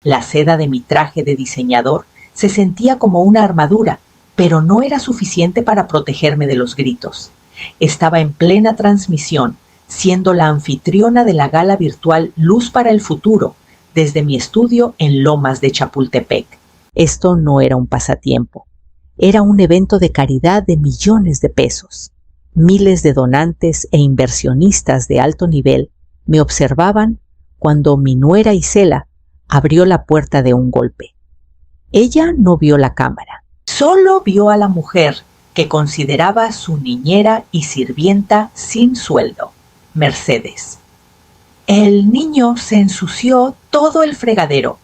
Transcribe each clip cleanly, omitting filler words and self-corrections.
La seda de mi traje de diseñador se sentía como una armadura, pero no era suficiente para protegerme de los gritos. Estaba en plena transmisión, siendo la anfitriona de la gala virtual Luz para el Futuro, desde mi estudio en Lomas de Chapultepec. Esto no era un pasatiempo. Era un evento de caridad de millones de pesos. Miles de donantes e inversionistas de alto nivel me observaban cuando mi nuera Isela abrió la puerta de un golpe. Ella no vio la cámara, solo vio a la mujer que consideraba su niñera y sirvienta sin sueldo, Mercedes. El niño se ensució todo el fregadero.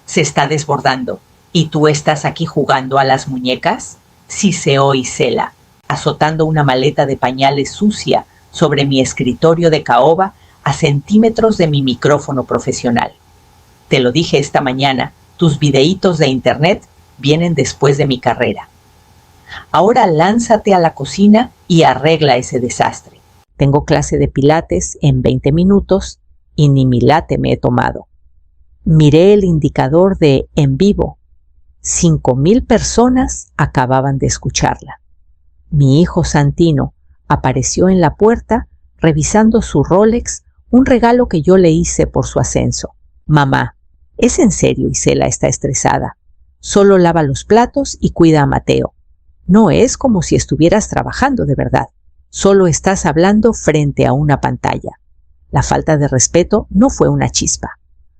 Se está desbordando. ¿Y tú estás aquí jugando a las muñecas? Siseó Isela, azotando una maleta de pañales sucia sobre mi escritorio de caoba a centímetros de mi micrófono profesional. Te lo dije esta mañana, tus videitos de internet vienen después de mi carrera. Ahora lánzate a la cocina y arregla ese desastre. Tengo clase de pilates en 20 minutos y ni mi latte me he tomado. Miré el indicador de en vivo. 5,000 personas acababan de escucharla. Mi hijo Santino apareció en la puerta revisando su Rolex, un regalo que yo le hice por su ascenso. Mamá, ¿es en serio Isela está estresada? Solo lava los platos y cuida a Mateo. No es como si estuvieras trabajando de verdad. Solo estás hablando frente a una pantalla. La falta de respeto no fue una chispa.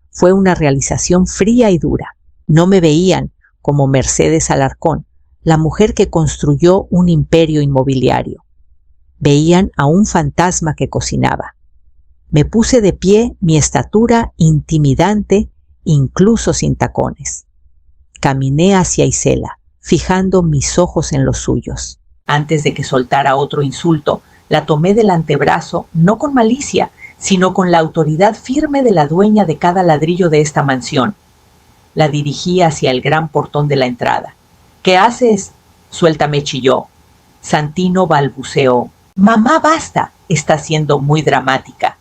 Fue una realización fría y dura. No me veían como Mercedes Alarcón, la mujer que construyó un imperio inmobiliario. Veían a un fantasma que cocinaba. Me puse de pie, mi estatura intimidante, incluso sin tacones. Caminé hacia Isela, fijando mis ojos en los suyos. Antes de que soltara otro insulto, la tomé del antebrazo, no con malicia, sino con la autoridad firme de la dueña de cada ladrillo de esta mansión. La dirigí hacia el gran portón de la entrada. ¿Qué haces? Suéltame, chilló. Santino balbuceó. Mamá, basta. Está siendo muy dramática.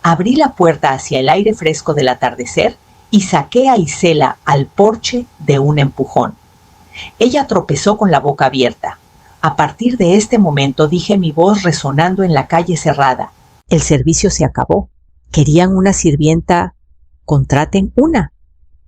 Abrí la puerta hacia el aire fresco del atardecer y saqué a Isela al porche de un empujón. Ella tropezó con la boca abierta. A partir de este momento dije mi voz resonando en la calle cerrada. El servicio se acabó. Querían una sirvienta, contraten una.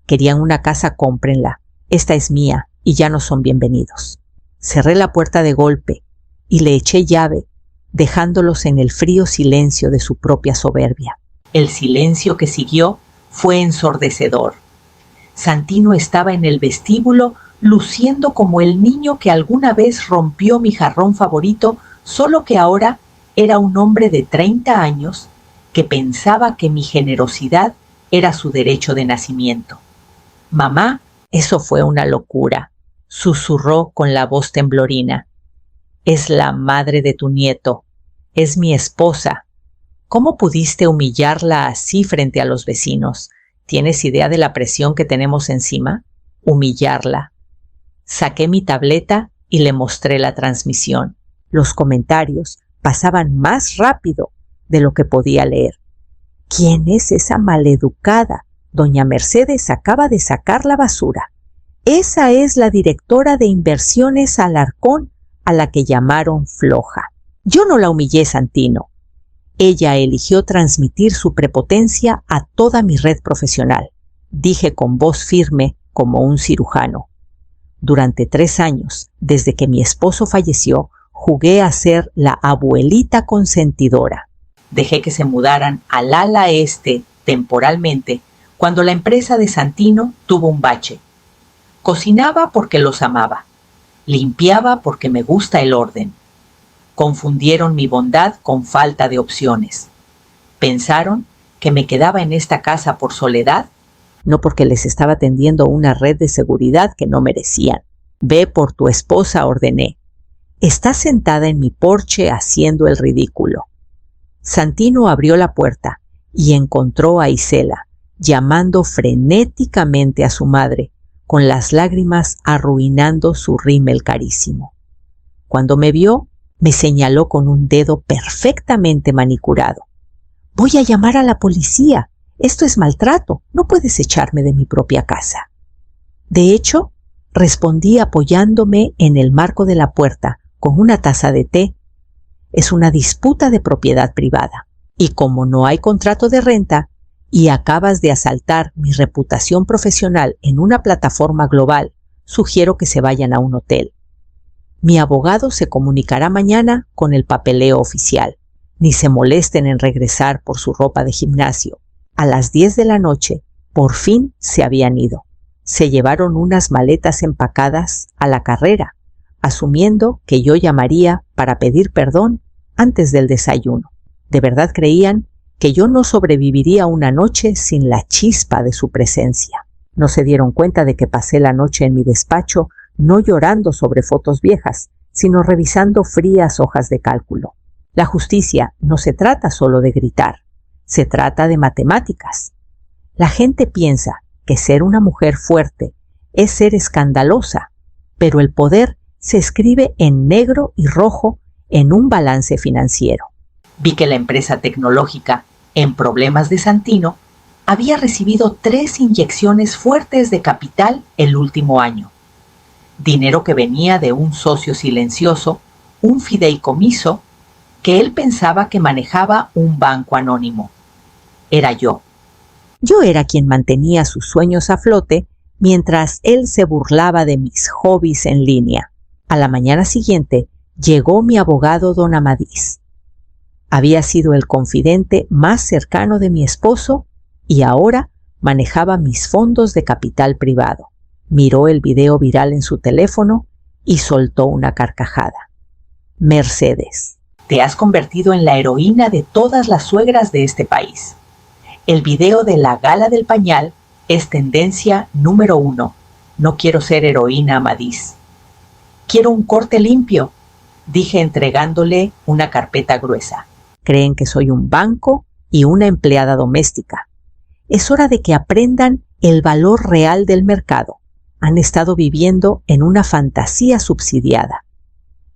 Querían una casa, cómprenla. Esta es mía y ya no son bienvenidos. Cerré la puerta de golpe y le eché llave, dejándolos en el frío silencio de su propia soberbia. El silencio que siguió fue ensordecedor. Santino estaba en el vestíbulo luciendo como el niño que alguna vez rompió mi jarrón favorito, solo que ahora era un hombre de 30 años que pensaba que mi generosidad era su derecho de nacimiento. Mamá, eso fue una locura, susurró con la voz temblorina. Es la madre de tu nieto, es mi esposa. ¿Cómo pudiste humillarla así frente a los vecinos? ¿Tienes idea de la presión que tenemos encima? Humillarla. Saqué mi tableta y le mostré la transmisión. Los comentarios pasaban más rápido de lo que podía leer. ¿Quién es esa maleducada? Doña Mercedes acaba de sacar la basura. Esa es la directora de inversiones Alarcón, a la que llamaron floja. Yo no la humillé, Santino. Ella eligió transmitir su prepotencia a toda mi red profesional. Dije con voz firme como un cirujano. Durante 3 años, desde que mi esposo falleció, jugué a ser la abuelita consentidora. Dejé que se mudaran al ala este temporalmente cuando la empresa de Santino tuvo un bache. Cocinaba porque los amaba. Limpiaba porque me gusta el orden. Confundieron mi bondad con falta de opciones. Pensaron que me quedaba en esta casa por soledad, no porque les estaba tendiendo una red de seguridad que no merecían. Ve por tu esposa, ordené. Está sentada en mi porche haciendo el ridículo. Santino abrió la puerta y encontró a Isela, llamando frenéticamente a su madre, con las lágrimas arruinando su rímel carísimo. Cuando me vio, me señaló con un dedo perfectamente manicurado. Voy a llamar a la policía. Esto es maltrato, no puedes echarme de mi propia casa. De hecho, respondí apoyándome en el marco de la puerta con una taza de té. Es una disputa de propiedad privada, y como no hay contrato de renta y acabas de asaltar mi reputación profesional en una plataforma global, sugiero que se vayan a un hotel. Mi abogado se comunicará mañana con el papeleo oficial. Ni se molesten en regresar por su ropa de gimnasio. A las 10 de la noche, por fin se habían ido. Se llevaron unas maletas empacadas a la carrera, asumiendo que yo llamaría para pedir perdón antes del desayuno. De verdad creían que yo no sobreviviría una noche sin la chispa de su presencia. No se dieron cuenta de que pasé la noche en mi despacho no llorando sobre fotos viejas, sino revisando frías hojas de cálculo. La justicia no se trata solo de gritar, se trata de matemáticas. La gente piensa que ser una mujer fuerte es ser escandalosa, pero el poder se escribe en negro y rojo en un balance financiero. Vi que la empresa tecnológica, en problemas de Santino, había recibido 3 inyecciones fuertes de capital el último año. Dinero que venía de un socio silencioso, un fideicomiso, que él pensaba que manejaba un banco anónimo. Era yo. Yo era quien mantenía sus sueños a flote mientras él se burlaba de mis hobbies en línea. A la mañana siguiente llegó mi abogado don Amadís. Había sido el confidente más cercano de mi esposo y ahora manejaba mis fondos de capital privado. Miró el video viral en su teléfono y soltó una carcajada. Mercedes, te has convertido en la heroína de todas las suegras de este país. El video de la gala del pañal es tendencia número 1. No quiero ser heroína, Amadís. Quiero un corte limpio, dije entregándole una carpeta gruesa. Creen que soy un banco y una empleada doméstica. Es hora de que aprendan el valor real del mercado. Han estado viviendo en una fantasía subsidiada.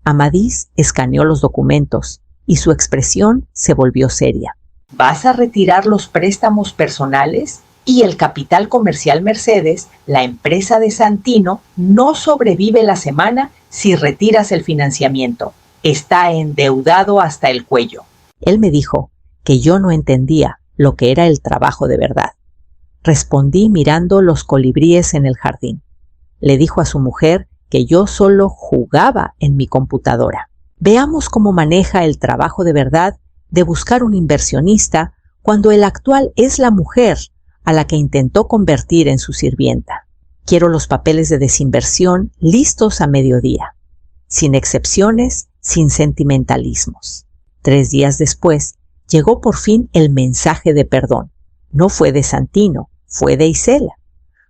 Amadís escaneó los documentos y su expresión se volvió seria. ¿Vas a retirar los préstamos personales? Y el capital comercial Mercedes, la empresa de Santino, no sobrevive la semana si retiras el financiamiento. Está endeudado hasta el cuello. Él me dijo que yo no entendía lo que era el trabajo de verdad. Respondí mirando los colibríes en el jardín. Le dijo a su mujer que yo solo jugaba en mi computadora. Veamos cómo maneja el trabajo de verdad de buscar un inversionista cuando el actual es la mujer a la que intentó convertir en su sirvienta. Quiero los papeles de desinversión listos a mediodía, sin excepciones, sin sentimentalismos. 3 días después, llegó por fin el mensaje de perdón. No fue de Santino, fue de Isela.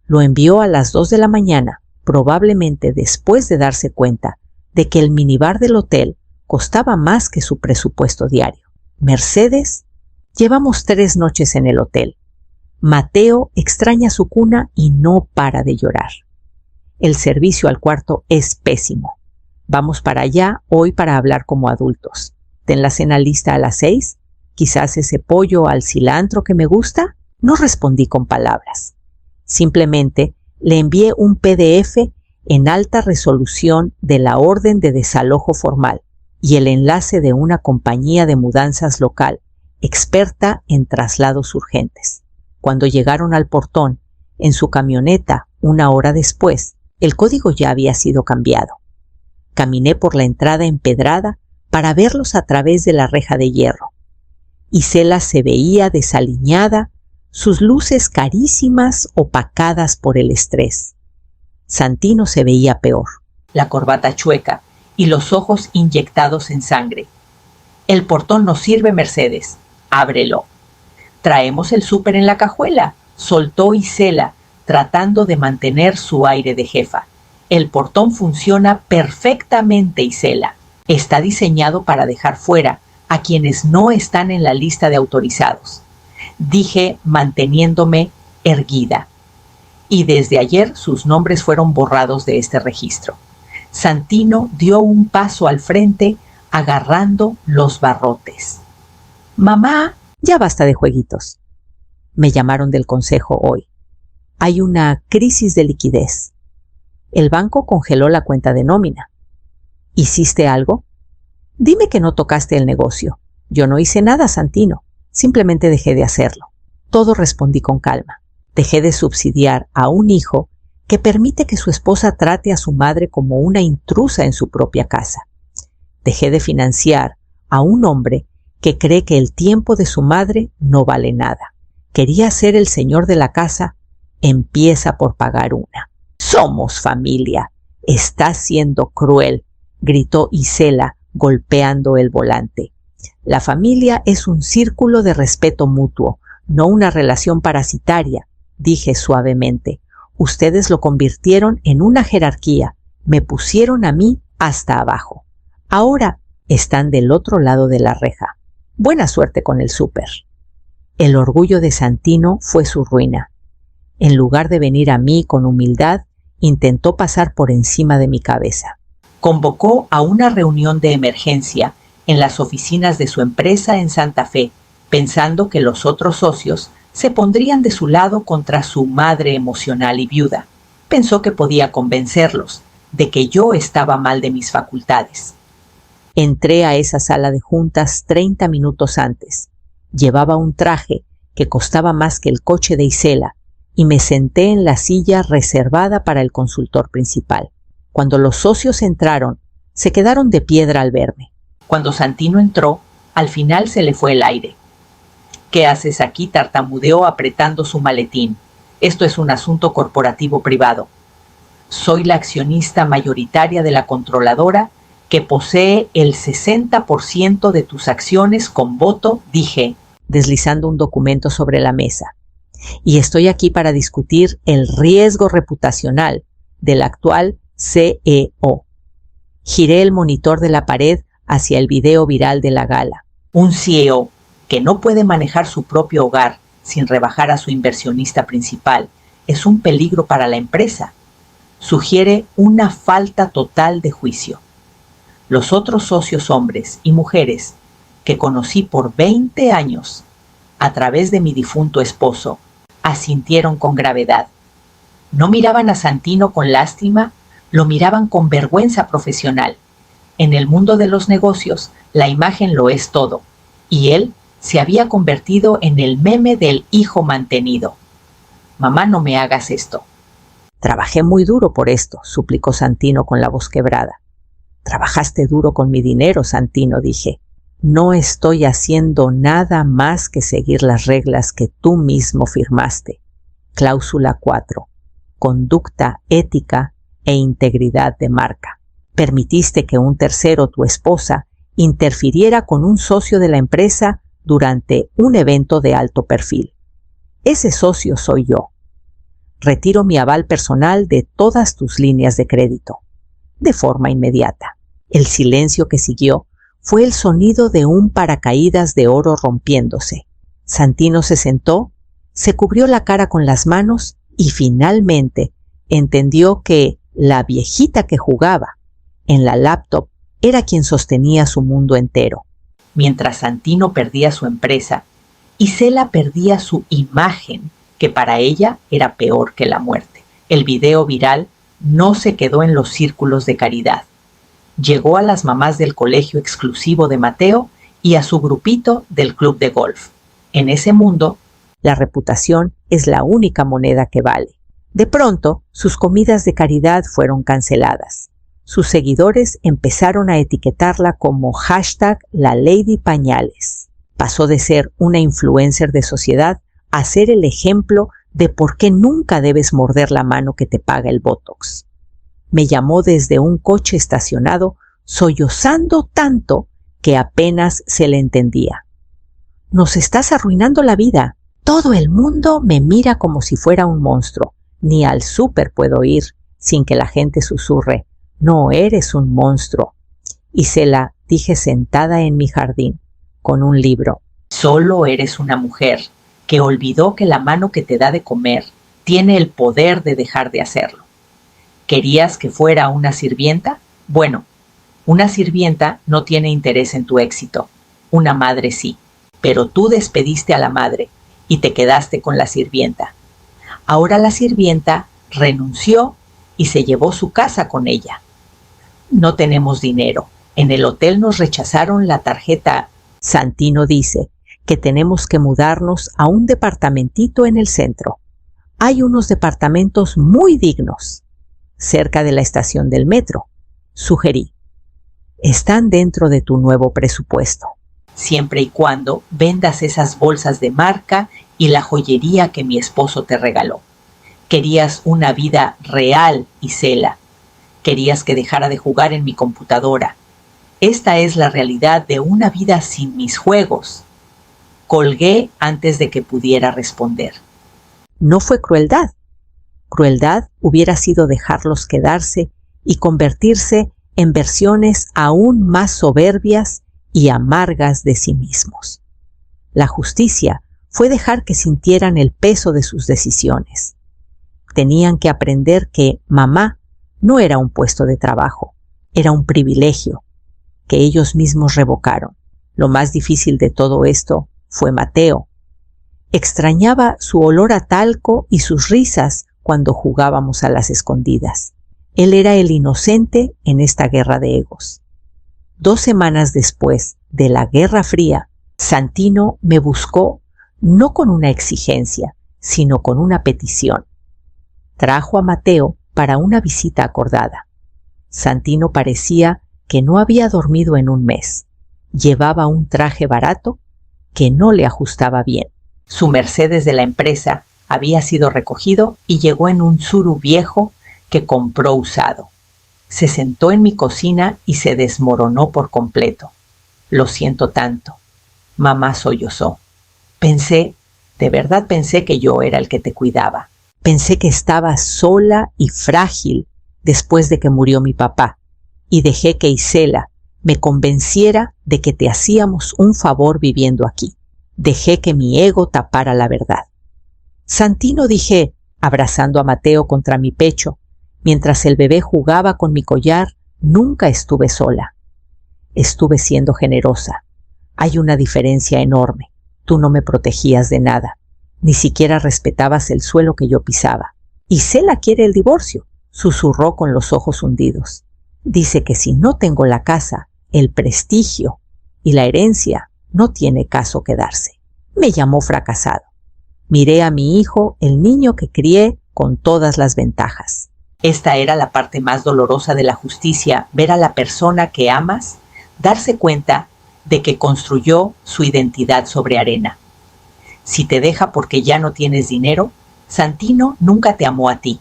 Lo envió a las 2 de la mañana, probablemente después de darse cuenta de que el minibar del hotel costaba más que su presupuesto diario. Mercedes, llevamos 3 noches en el hotel. Mateo extraña su cuna y no para de llorar. El servicio al cuarto es pésimo. Vamos para allá hoy para hablar como adultos. ¿Ten la cena lista a las 6? ¿Quizás ese pollo al cilantro que me gusta? No respondí con palabras. Simplemente le envié un PDF en alta resolución de la orden de desalojo formal y el enlace de una compañía de mudanzas local, experta en traslados urgentes. Cuando llegaron al portón, en su camioneta, 1 hora después, el código ya había sido cambiado. Caminé por la entrada empedrada para verlos a través de la reja de hierro. Isela se veía desaliñada, sus luces carísimas opacadas por el estrés. Santino se veía peor, la corbata chueca y los ojos inyectados en sangre. El portón no sirve, Mercedes. Ábrelo. Traemos el súper en la cajuela, soltó Isela, tratando de mantener su aire de jefa. El portón funciona perfectamente, Isela. Está diseñado para dejar fuera a quienes no están en la lista de autorizados, dije manteniéndome erguida. Y desde ayer sus nombres fueron borrados de este registro. Santino dio un paso al frente, agarrando los barrotes. Mamá, ya basta de jueguitos. Me llamaron del consejo hoy. Hay una crisis de liquidez. El banco congeló la cuenta de nómina. ¿Hiciste algo? Dime que no tocaste el negocio. Yo no hice nada, Santino. Simplemente dejé de hacerlo. Todo respondí con calma. Dejé de subsidiar a un hijo que permite que su esposa trate a su madre como una intrusa en su propia casa. Dejé de financiar a un hombre que cree que el tiempo de su madre no vale nada. Quería ser el señor de la casa. Empieza por pagar una. Somos familia. Estás siendo cruel, gritó Isela, golpeando el volante. La familia es un círculo de respeto mutuo, no una relación parasitaria, dije suavemente. Ustedes lo convirtieron en una jerarquía, me pusieron a mí hasta abajo. Ahora están del otro lado de la reja. Buena suerte con el súper. El orgullo de Santino fue su ruina. En lugar de venir a mí con humildad, intentó pasar por encima de mi cabeza. Convocó a una reunión de emergencia en las oficinas de su empresa en Santa Fe, pensando que los otros socios se pondrían de su lado contra su madre emocional y viuda. Pensó que podía convencerlos de que yo estaba mal de mis facultades. Entré a esa sala de juntas 30 minutos antes. Llevaba un traje que costaba más que el coche de Isela y me senté en la silla reservada para el consultor principal. Cuando los socios entraron, se quedaron de piedra al verme. Cuando Santino entró, al final se le fue el aire. ¿Qué haces aquí?, tartamudeó apretando su maletín. Esto es un asunto corporativo privado. Soy la accionista mayoritaria de la controladora que posee el 60% de tus acciones con voto, dije, deslizando un documento sobre la mesa. Y estoy aquí para discutir el riesgo reputacional del actual CEO. Giré el monitor de la pared hacia el video viral de la gala. Un CEO que no puede manejar su propio hogar sin rebajar a su inversionista principal es un peligro para la empresa. Sugiere una falta total de juicio. Los otros socios hombres y mujeres que conocí por 20 años a través de mi difunto esposo asintieron con gravedad. No miraban a Santino con lástima, lo miraban con vergüenza profesional. En el mundo de los negocios, la imagen lo es todo, y él se había convertido en el meme del hijo mantenido. Mamá, no me hagas esto. Trabajé muy duro por esto, suplicó Santino con la voz quebrada. Trabajaste duro con mi dinero, Santino, dije. No estoy haciendo nada más que seguir las reglas que tú mismo firmaste. Cláusula 4. Conducta ética e integridad de marca. Permitiste que un tercero, tu esposa, interfiriera con un socio de la empresa durante un evento de alto perfil. Ese socio soy yo. Retiro mi aval personal de todas tus líneas de crédito. De forma inmediata. El silencio que siguió fue el sonido de un paracaídas de oro rompiéndose. Santino se sentó, se cubrió la cara con las manos y finalmente entendió que la viejita que jugaba en la laptop era quien sostenía su mundo entero. Mientras Santino perdía su empresa, Isela perdía su imagen, que para ella era peor que la muerte. El video viral no se quedó en los círculos de caridad. Llegó a las mamás del colegio exclusivo de Mateo y a su grupito del club de golf. En ese mundo, la reputación es la única moneda que vale. De pronto, sus comidas de caridad fueron canceladas. Sus seguidores empezaron a etiquetarla como #LaLadyPañales. Pasó de ser una influencer de sociedad a ser el ejemplo de por qué nunca debes morder la mano que te paga el Botox. Me llamó desde un coche estacionado, sollozando tanto que apenas se le entendía. Nos estás arruinando la vida. Todo el mundo me mira como si fuera un monstruo. Ni al súper puedo ir sin que la gente susurre. No eres un monstruo. Y se la dije sentada en mi jardín, con un libro. Solo eres una mujer que olvidó que la mano que te da de comer tiene el poder de dejar de hacerlo. ¿Querías que fuera una sirvienta? Bueno, una sirvienta no tiene interés en tu éxito. Una madre sí. Pero tú despediste a la madre y te quedaste con la sirvienta. Ahora la sirvienta renunció y se llevó su casa con ella. No tenemos dinero. En el hotel nos rechazaron la tarjeta. Santino dice que tenemos que mudarnos a un departamentito en el centro. Hay unos departamentos muy dignos, cerca de la estación del metro, sugerí. Están dentro de tu nuevo presupuesto. Siempre y cuando vendas esas bolsas de marca y la joyería que mi esposo te regaló. Querías una vida real, Isela. Querías que dejara de jugar en mi computadora. Esta es la realidad de una vida sin mis juegos. Colgué antes de que pudiera responder. No fue crueldad. Crueldad hubiera sido dejarlos quedarse y convertirse en versiones aún más soberbias y amargas de sí mismos. La justicia fue dejar que sintieran el peso de sus decisiones. Tenían que aprender que mamá no era un puesto de trabajo, era un privilegio que ellos mismos revocaron. Lo más difícil de todo esto fue Mateo. Extrañaba su olor a talco y sus risas cuando jugábamos a las escondidas. Él era el inocente en esta guerra de egos. 2 semanas después de la Guerra Fría, Santino me buscó no con una exigencia, sino con una petición. Trajo a Mateo para una visita acordada. Santino parecía que no había dormido en un mes. Llevaba un traje barato que no le ajustaba bien. Su Mercedes de la empresa había sido recogido y llegó en un Tsuru viejo que compró usado. Se sentó en mi cocina y se desmoronó por completo. Lo siento tanto. Mamá sollozó. De verdad pensé que yo era el que te cuidaba. Pensé que estabas sola y frágil después de que murió mi papá y dejé que Isela me convenciera de que te hacíamos un favor viviendo aquí. Dejé que mi ego tapara la verdad. Santino, dije, abrazando a Mateo contra mi pecho, mientras el bebé jugaba con mi collar, nunca estuve sola. Estuve siendo generosa. Hay una diferencia enorme. Tú no me protegías de nada. Ni siquiera respetabas el suelo que yo pisaba. Isela quiere el divorcio, susurró con los ojos hundidos. Dice que si no tengo la casa, el prestigio y la herencia, no tiene caso quedarse. Me llamó fracasado. Miré a mi hijo, el niño que crié, con todas las ventajas. Esta era la parte más dolorosa de la justicia, ver a la persona que amas darse cuenta de que construyó su identidad sobre arena. Si te deja porque ya no tienes dinero, Santino nunca te amó a ti.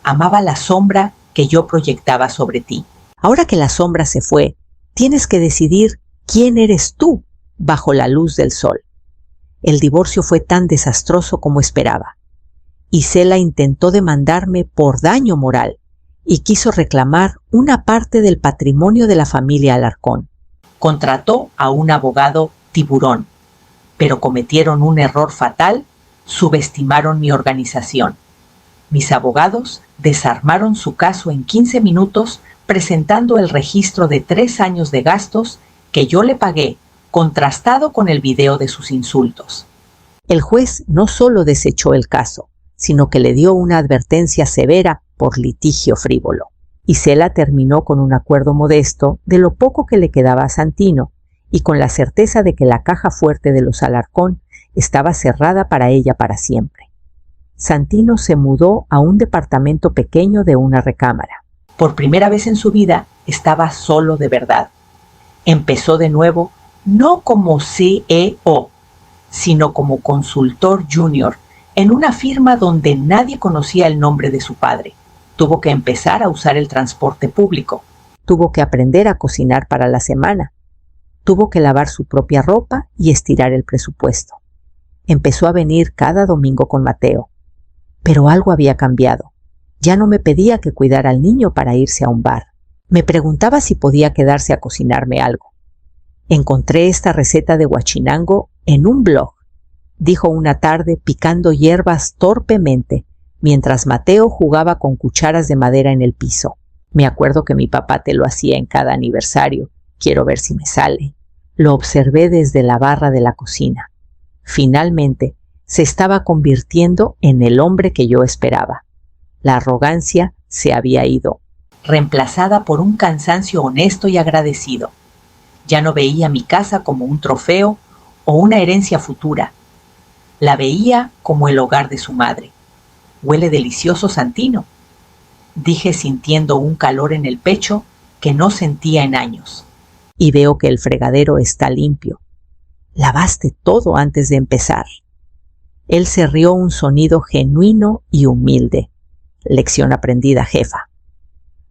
Amaba la sombra que yo proyectaba sobre ti. Ahora que la sombra se fue, tienes que decidir quién eres tú bajo la luz del sol. El divorcio fue tan desastroso como esperaba. Isela intentó demandarme por daño moral y quiso reclamar una parte del patrimonio de la familia Alarcón. Contrató a un abogado tiburón, pero cometieron un error fatal, subestimaron mi organización. Mis abogados desarmaron su caso en 15 minutos presentando el registro de 3 años de gastos que yo le pagué, contrastado con el video de sus insultos. El juez no solo desechó el caso, sino que le dio una advertencia severa por litigio frívolo. Isela terminó con un acuerdo modesto de lo poco que le quedaba a Santino y con la certeza de que la caja fuerte de los Alarcón estaba cerrada para ella para siempre. Santino se mudó a un departamento pequeño de una recámara. Por primera vez en su vida estaba solo de verdad. Empezó de nuevo no como CEO, sino como consultor junior en una firma donde nadie conocía el nombre de su padre. Tuvo que empezar a usar el transporte público. Tuvo que aprender a cocinar para la semana. Tuvo que lavar su propia ropa y estirar el presupuesto. Empezó a venir cada domingo con Mateo. Pero algo había cambiado. Ya no me pedía que cuidara al niño para irse a un bar. Me preguntaba si podía quedarse a cocinarme algo. Encontré esta receta de huachinango en un blog, dijo una tarde picando hierbas torpemente, mientras Mateo jugaba con cucharas de madera en el piso. Me acuerdo que mi papá te lo hacía en cada aniversario. Quiero ver si me sale. Lo observé desde la barra de la cocina. Finalmente, se estaba convirtiendo en el hombre que yo esperaba. La arrogancia se había ido, reemplazada por un cansancio honesto y agradecido. Ya no veía mi casa como un trofeo o una herencia futura. La veía como el hogar de su madre. Huele delicioso, Santino, dije sintiendo un calor en el pecho que no sentía en años. Y veo que el fregadero está limpio. Lavaste todo antes de empezar. Él se rió un sonido genuino y humilde. Lección aprendida, jefa.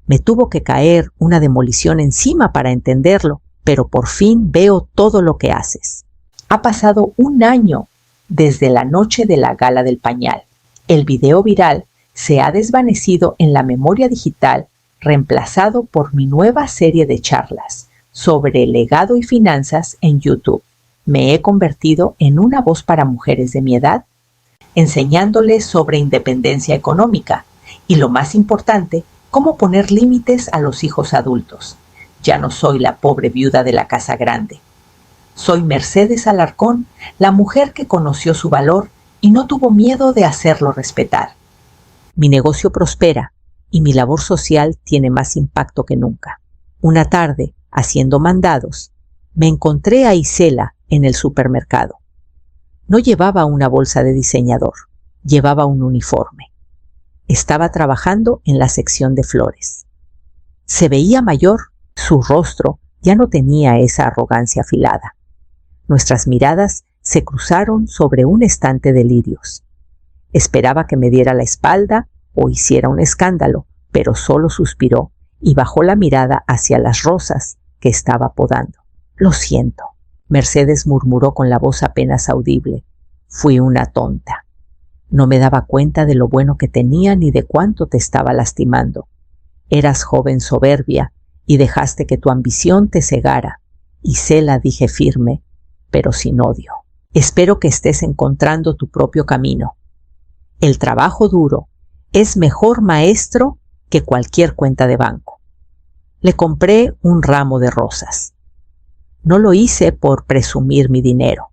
Me tuvo que caer una demolición encima para entenderlo, pero por fin veo todo lo que haces. Ha pasado un año desde la noche de la gala del pañal. El video viral se ha desvanecido en la memoria digital, reemplazado por mi nueva serie de charlas sobre legado y finanzas en YouTube. Me he convertido en una voz para mujeres de mi edad, enseñándoles sobre independencia económica y, lo más importante, cómo poner límites a los hijos adultos. Ya no soy la pobre viuda de la casa grande. Soy Mercedes Alarcón, la mujer que conoció su valor y no tuvo miedo de hacerlo respetar. Mi negocio prospera y mi labor social tiene más impacto que nunca. Una tarde, haciendo mandados, me encontré a Isela en el supermercado. No llevaba una bolsa de diseñador, llevaba un uniforme. Estaba trabajando en la sección de flores. Se veía mayor, su rostro ya no tenía esa arrogancia afilada. Nuestras miradas se cruzaron sobre un estante de lirios. Esperaba que me diera la espalda o hiciera un escándalo, pero solo suspiró y bajó la mirada hacia las rosas que estaba podando. Lo siento, Mercedes murmuró con la voz apenas audible. Fui una tonta. No me daba cuenta de lo bueno que tenía ni de cuánto te estaba lastimando. Eras joven soberbia y dejaste que tu ambición te cegara. Isela, dije firme, pero sin odio. Espero que estés encontrando tu propio camino. El trabajo duro es mejor maestro que cualquier cuenta de banco. Le compré un ramo de rosas. No lo hice por presumir mi dinero.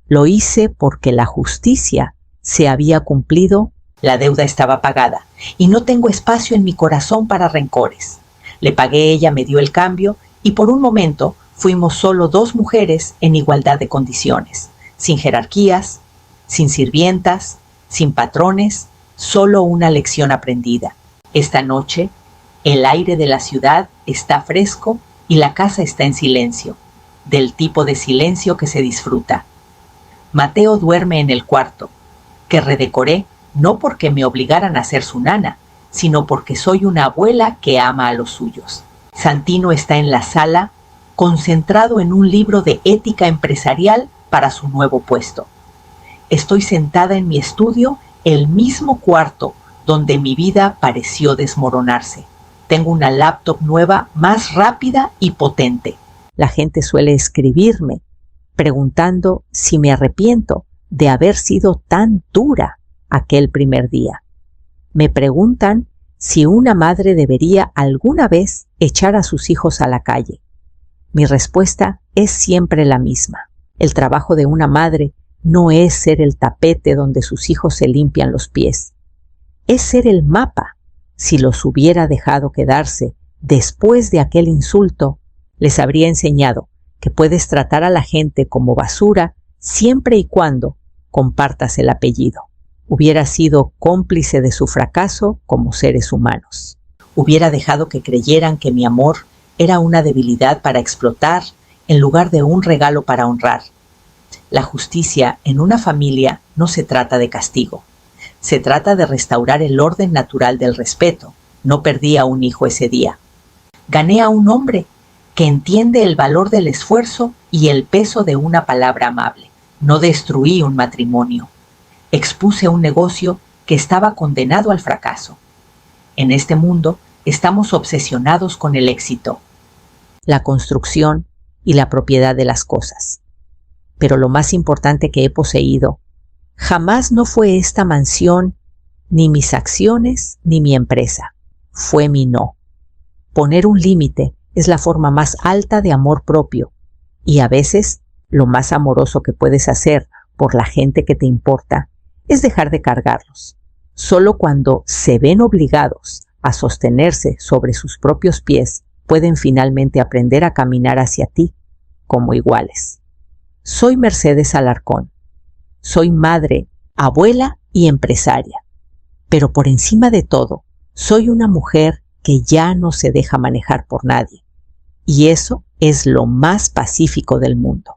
Lo hice porque la justicia se había cumplido. La deuda estaba pagada y no tengo espacio en mi corazón para rencores. Le pagué, ella me dio el cambio y por un momento fuimos solo dos mujeres en igualdad de condiciones, sin jerarquías, sin sirvientas, sin patrones, solo una lección aprendida. Esta noche, el aire de la ciudad está fresco y la casa está en silencio, del tipo de silencio que se disfruta. Mateo duerme en el cuarto, que redecoré no porque me obligaran a ser su nana, sino porque soy una abuela que ama a los suyos. Santino está en la sala, concentrado en un libro de ética empresarial para su nuevo puesto. Estoy sentada en mi estudio, el mismo cuarto donde mi vida pareció desmoronarse. Tengo una laptop nueva, más rápida y potente. La gente suele escribirme preguntando si me arrepiento de haber sido tan dura aquel primer día. Me preguntan si una madre debería alguna vez echar a sus hijos a la calle. Mi respuesta es siempre la misma. El trabajo de una madre no es ser el tapete donde sus hijos se limpian los pies. Es ser el mapa. Si los hubiera dejado quedarse después de aquel insulto, les habría enseñado que puedes tratar a la gente como basura siempre y cuando compartas el apellido. Hubiera sido cómplice de su fracaso como seres humanos. Hubiera dejado que creyeran que mi amor era una debilidad para explotar en lugar de un regalo para honrar. La justicia en una familia no se trata de castigo. Se trata de restaurar el orden natural del respeto. No perdí a un hijo ese día. Gané a un hombre que entiende el valor del esfuerzo y el peso de una palabra amable. No destruí un matrimonio. Expuse un negocio que estaba condenado al fracaso. En este mundo estamos obsesionados con el éxito, la construcción y la propiedad de las cosas. Pero lo más importante que he poseído jamás no fue esta mansión, ni mis acciones, ni mi empresa. Fue mi no. Poner un límite es la forma más alta de amor propio y a veces lo más amoroso que puedes hacer por la gente que te importa es dejar de cargarlos. Solo cuando se ven obligados a sostenerse sobre sus propios pies pueden finalmente aprender a caminar hacia ti como iguales. Soy Mercedes Alarcón. Soy madre, abuela y empresaria. Pero por encima de todo, soy una mujer que ya no se deja manejar por nadie. Y eso es lo más pacífico del mundo.